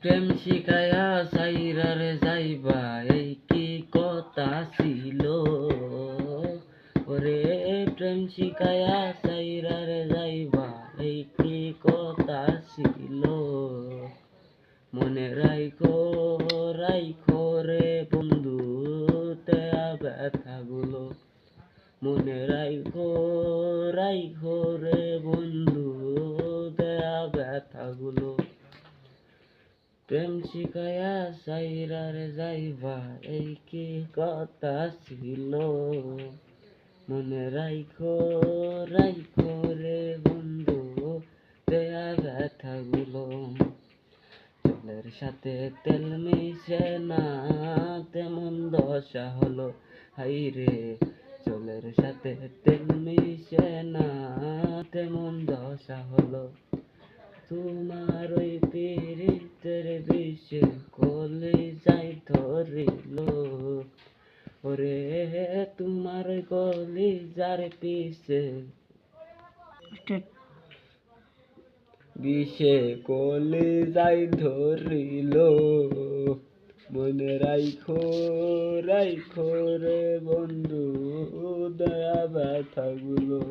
প্রেম শিখায়া সাইরারে যাইবা এই কি কথা ছিল ওরে প্রেম শিখায়া সাইরারে যাইবা এই কি কথা ছিল মনে রাইখো রাইখো রে বন্ধু তেয়া ব্যথাগুলো মনে রাইখো রাইখো রে বন্ধু দেয়া ব্যথাগুলো প্রেম শিখায়া সাইরারে যাইবা এই কি কথা ছিল মনে রাইখো রাইখো রে বন্ধু দেয়া ব্যথাগুলো চুলের সাথে তেল মিশে না তেমন দশা হলো হাইরে চুলের সাথে তেল মিশে না তেমন দশা হলো তোমার ওই পীড়িতের বিষে কলি যাই ধরিল ওরে তোমার কলি যার পিছে বিষে কলি যাই ধরিল মনে রাইখো রাইখো রে বন্ধু দয়া ব্যথাগুলো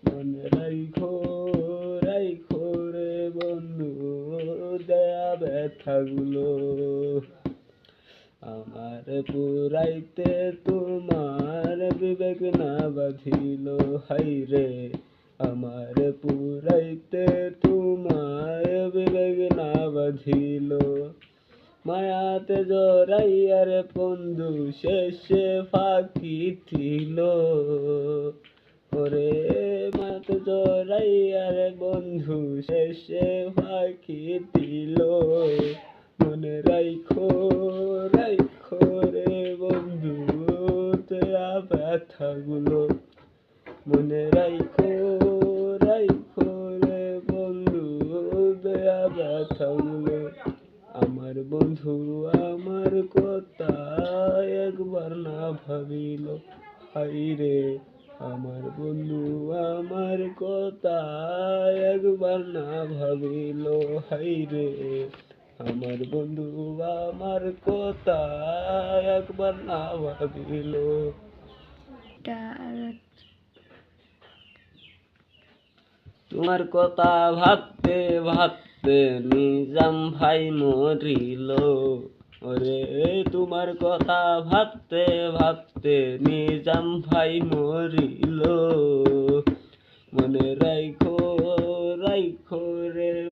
মনে রাইখো রাইখো রে বন্ধু দয়া ব্যথাগুলো আমার পুরাইতে তোমার বিবেক না বাঁধিল হাইরে আমার পুরাইতে তোমার বিবেক না বাঁধিল মায়াতে জড়াইয়ার বন্ধু শেষে ফাঁকি ছিল ওরে মায়াতে জড়াইয়ার বন্ধু শেষে ফাঁকি দিল মনে রাইখো রাইখো রে বন্ধু তেয়া ব্যথাগুলো মনে রাইখো রাইখো রে বন্ধু দেয়া ব্যথাগুলো আমার বন্ধু আমার কথা একবার না ভাবিল হাইরে আমার বন্ধু আমার কথা একবার না ভাবিল হাইরে আমার বন্ধু আমার কথা একবার না ভাবিল তোমার কথা ভাবতে ভাবতে নিজাম ভাই মরিল ওরে তোমার কথা ভাবতে ভাবতে নিজাম ভাই মরিল মনে রাইখো রাইখো রে